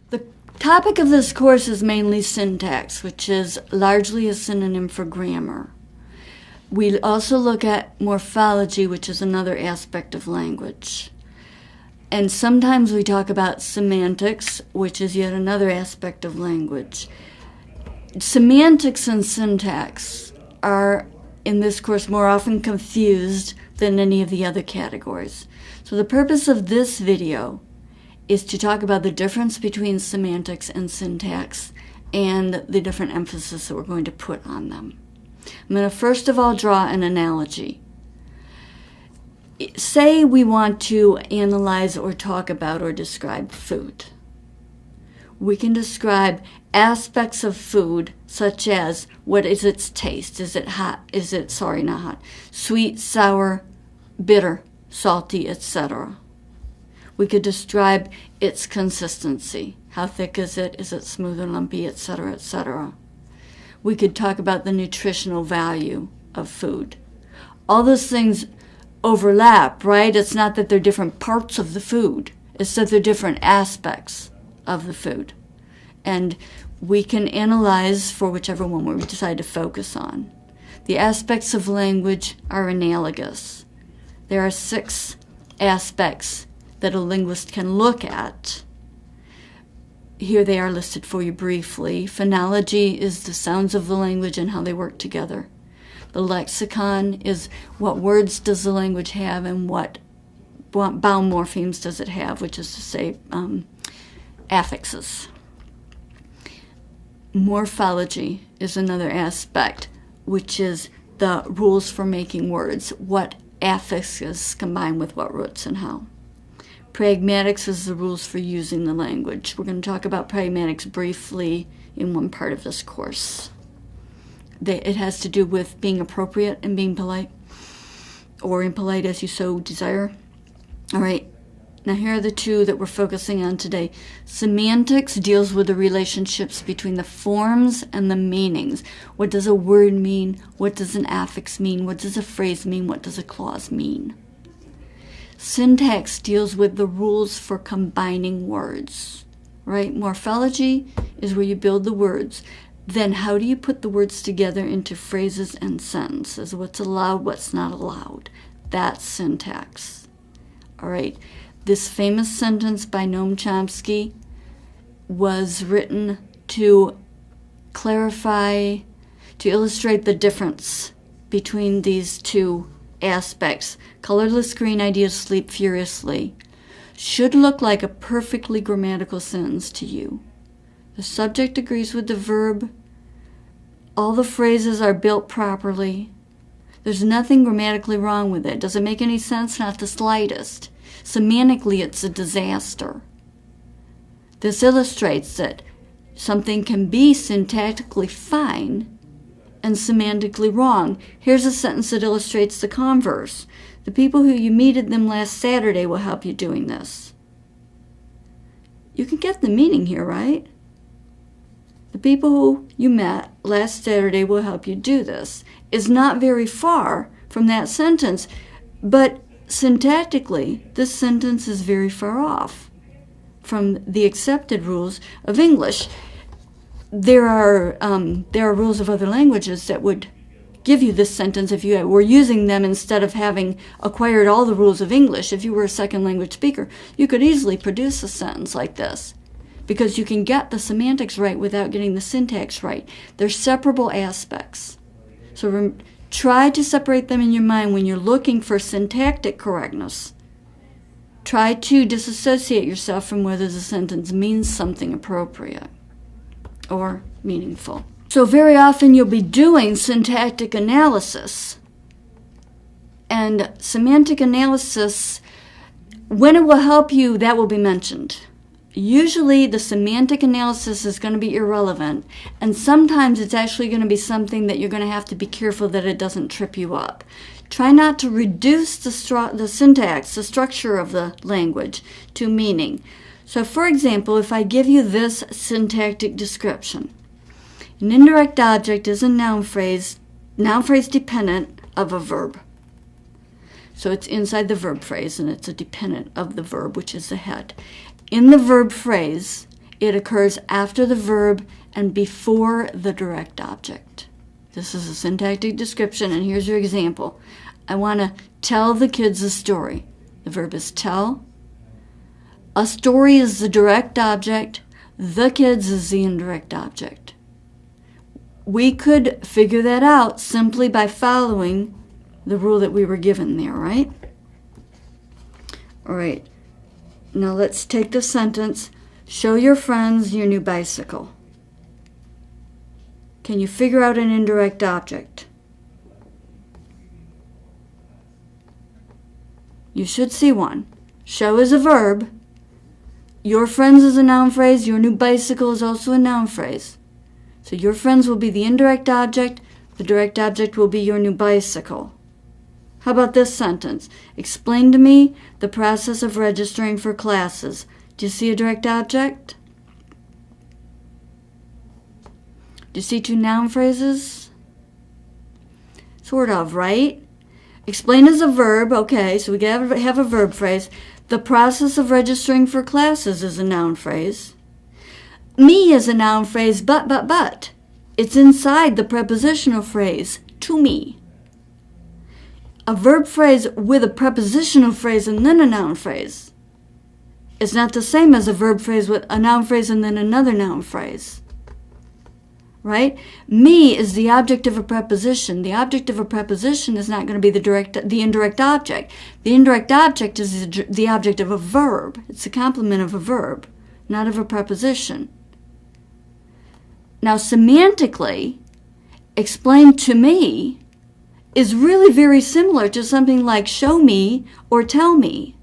The topic of this course is mainly syntax, which is largely a synonym for grammar. We also look at morphology, which is another aspect of language. And sometimes we talk about semantics, which is yet another aspect of language. Semantics and syntax are, in this course, more often confused than any of the other categories. So the purpose of this video is to talk about the difference between semantics and syntax and the different emphasis that we're going to put on them. I'm going to first of all draw an analogy. Say we want to analyze or talk about or describe food. We can describe aspects of food such as what is its taste? Is it hot? Is it, not hot, sweet, sour, bitter, salty, etc. We could describe its consistency. How thick is it? Is it smooth or lumpy, etc., etc. We could talk about the nutritional value of food. All those things overlap, right? It's not that they're different parts of the food. It's that they're different aspects of the food. And we can analyze for whichever one we decide to focus on. The aspects of language are analogous. There are 6 aspects that a linguist can look at. Here they are listed for you briefly. Phonology is the sounds of the language and how they work together. The lexicon is what words does the language have and what bound morphemes does it have, which is to say affixes. Morphology is another aspect, which is the rules for making words, what affixes combine with what roots and how. Pragmatics is the rules for using the language. We're going to talk about pragmatics briefly in one part of this course. It has to do with being appropriate and being polite, or impolite as you so desire. All right, now here are the 2 that we're focusing on today. Semantics deals with the relationships between the forms and the meanings. What does a word mean? What does an affix mean? What does a phrase mean? What does a clause mean? Syntax deals with the rules for combining words, right? Morphology is where you build the words. Then how do you put the words together into phrases and sentences? What's allowed, what's not allowed? That's syntax. All right. This famous sentence by Noam Chomsky was written to clarify, to illustrate the difference between these 2 aspects. Colorless green ideas sleep furiously should look like a perfectly grammatical sentence to you. The subject agrees with the verb. All the phrases are built properly. There's nothing grammatically wrong with it. Does it make any sense? Not the slightest. Semantically, it's a disaster. This illustrates that something can be syntactically fine and semantically wrong. Here's a sentence that illustrates the converse. The people who you meted them last Saturday will help you doing this. You can get the meaning here, right? The people who you met last Saturday will help you do this is not very far from that sentence, but syntactically, this sentence is very far off from the accepted rules of English. There are rules of other languages that would give you this sentence if you were using them instead of having acquired all the rules of English. If you were a second language speaker, you could easily produce a sentence like this because you can get the semantics right without getting the syntax right. They're separable aspects. So try to separate them in your mind when you're looking for syntactic correctness. Try to disassociate yourself from whether the sentence means something appropriate or meaningful. So very often you'll be doing syntactic analysis. And semantic analysis, when it will help you, that will be mentioned. Usually the semantic analysis is going to be irrelevant, and sometimes it's actually going to be something that you're going to have to be careful that it doesn't trip you up. Try not to reduce the syntax, the structure of the language, to meaning. So for example, if I give you this syntactic description, an indirect object is a noun phrase dependent of a verb. So it's inside the verb phrase, and it's a dependent of the verb, which is the head. In the verb phrase, It occurs after the verb and before the direct object. This is a syntactic description, and here's your example. I want to tell the kids a story. The verb is tell. A story is the direct object. The kids is the indirect object. We could figure that out simply by following the rule that we were given there, right? All right. Now let's take the sentence. Show your friends your new bicycle. Can you figure out an indirect object? You should see one. Show is a verb. Your friends is a noun phrase. Your new bicycle is also a noun phrase. So your friends will be the indirect object. The direct object will be your new bicycle. How about this sentence? Explain to me the process of registering for classes. Do you see a direct object? Do you see two noun phrases? Sort of, right? Explain is a verb. Okay, so we have a verb phrase. The process of registering for classes is a noun phrase. Me is a noun phrase, but. It's inside the prepositional phrase, to me. A verb phrase with a prepositional phrase and then a noun phrase is not the same as a verb phrase with a noun phrase and then another noun phrase. Right? Me is the object of a preposition. The object of a preposition is not going to be the indirect object. The indirect object is the object of a verb. It's a complement of a verb, not of a preposition. Now, semantically, explain to me is really very similar to something like show me or tell me.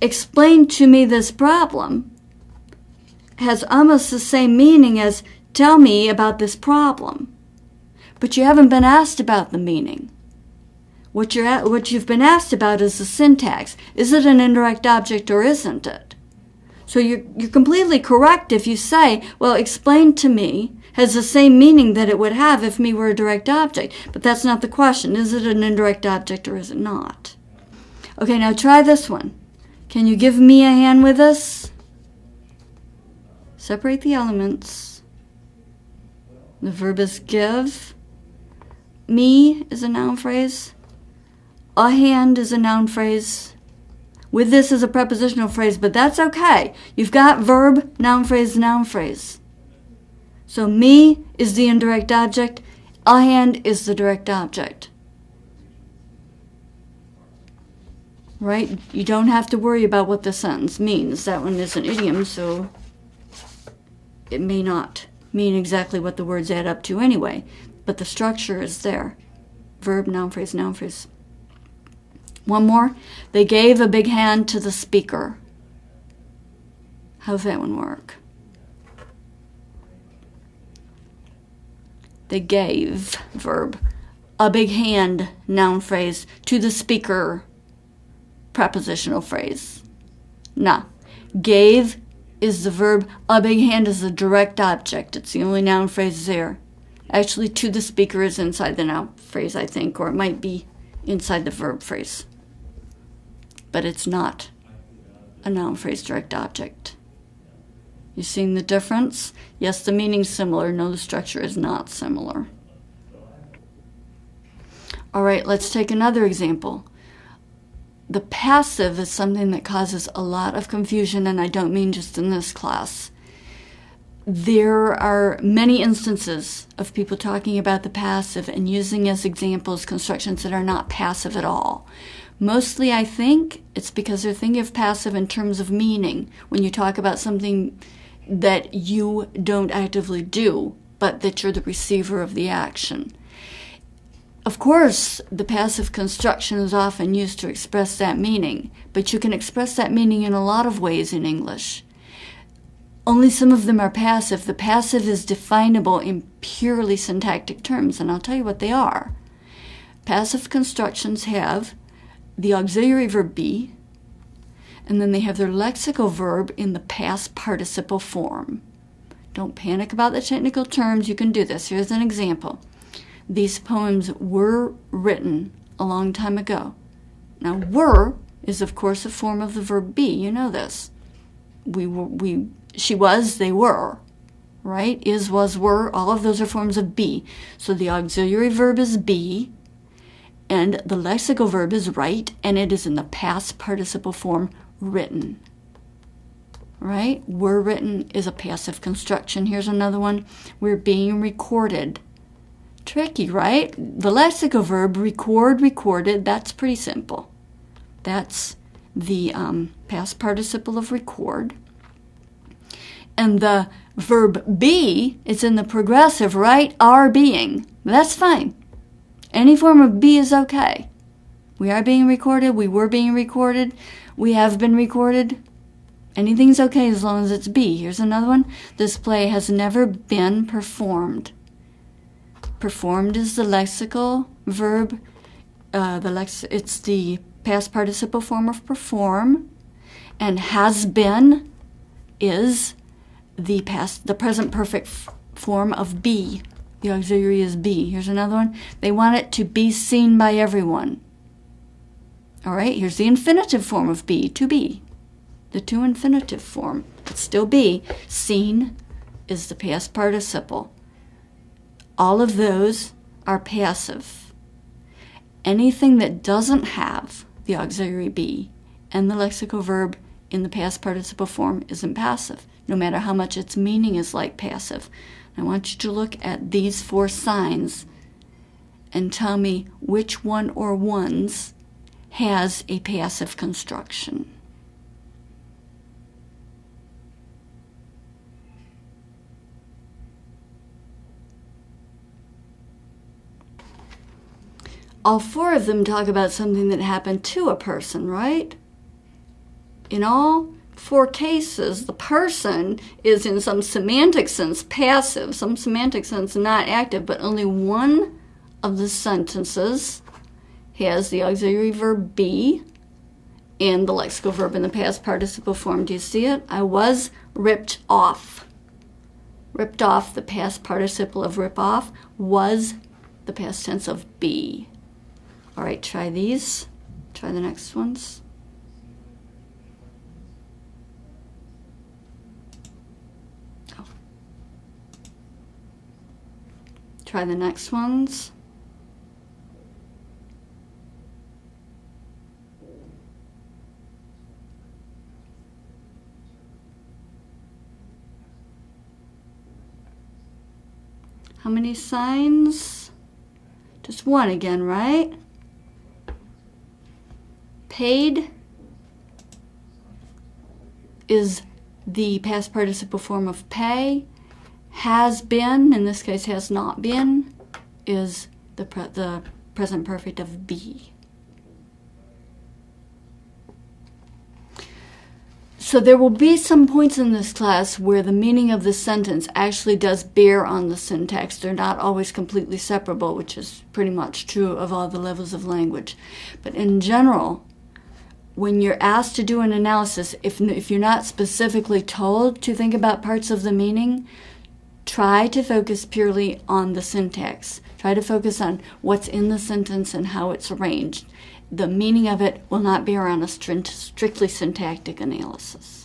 Explain to me this problem has almost the same meaning as tell me about this problem. But you haven't been asked about the meaning. What you've been asked about is the syntax. Is it an indirect object or isn't it? So you're completely correct if you say, well, explain to me has the same meaning that it would have if me were a direct object. But that's not the question. Is it an indirect object or is it not? Okay, now try this one. Can you give me a hand with this? Separate the elements. The verb is give. Me is a noun phrase. A hand is a noun phrase. With this is a prepositional phrase, but that's okay. You've got verb, noun phrase, noun phrase. So me is the indirect object. A hand is the direct object. Right? You don't have to worry about what the sentence means. That one is an idiom, so it may not mean exactly what the words add up to anyway. But the structure is there. Verb, noun phrase, noun phrase. One more. They gave a big hand to the speaker. How's that one work? They gave, verb, a big hand, noun phrase, to the speaker, prepositional phrase. Nah. Gave is the verb. A big hand is the direct object. It's the only noun phrase there. Actually, to the speaker is inside the noun phrase, I think, or it might be inside the verb phrase. But it's not a noun phrase direct object. You seeing the difference? Yes, the meaning's similar. No, the structure is not similar. All right, let's take another example. The passive is something that causes a lot of confusion, and I don't mean just in this class. There are many instances of people talking about the passive and using as examples constructions that are not passive at all. Mostly, I think, it's because they're thinking of passive in terms of meaning when you talk about something that you don't actively do, but that you're the receiver of the action. Of course, the passive construction is often used to express that meaning, but you can express that meaning in a lot of ways in English. Only some of them are passive. The passive is definable in purely syntactic terms, and I'll tell you what they are. Passive constructions have the auxiliary verb be, and then they have their lexical verb in the past participle form. Don't panic about the technical terms. You can do this. Here's an example. These poems were written a long time ago. Now, were is, of course, a form of the verb be. You know this. She was, they were, right? Is, was, were, all of those are forms of be. So the auxiliary verb is be, and the lexical verb is write, and it is in the past participle form written. Right? Were written is a passive construction. Here's another one. We're being recorded. Tricky, right? The lexical verb record, recorded, that's pretty simple. That's the past participle of record. And the verb be, it's in the progressive, right? Are being. That's fine. Any form of be is okay. We are being recorded. We were being recorded. We have been recorded. Anything's okay as long as it's be. Here's another one. This play has never been performed. Performed is the lexical verb. It's the past participle form of perform. And has been is the present perfect form of be. The auxiliary is be. Here's another one. They want it to be seen by everyone. All right, here's the infinitive form of be, to be. The to infinitive form. It's still be. Seen is the past participle. All of those are passive. Anything that doesn't have the auxiliary be and the lexical verb in the past participle form isn't passive, no matter how much its meaning is like passive. I want you to look at these 4 signs and tell me which one or ones has a passive construction. All 4 of them talk about something that happened to a person, right? In all 4 cases, the person is in some semantic sense passive, some semantic sense not active, but only one of the sentences has the auxiliary verb be and the lexical verb in the past participle form. Do you see it? I was ripped off. Ripped off, the past participle of rip off, was the past tense of be. All right, try these. Try the next ones. Oh. Try the next ones. How many signs? Just one again, right? Paid is the past participle form of pay. Has been, in this case has not been, is the present perfect of be. So there will be some points in this class where the meaning of the sentence actually does bear on the syntax. They're not always completely separable, which is pretty much true of all the levels of language. But in general, when you're asked to do an analysis, if you're not specifically told to think about parts of the meaning, try to focus purely on the syntax. Try to focus on what's in the sentence and how it's arranged. The meaning of it will not bear on a strictly syntactic analysis.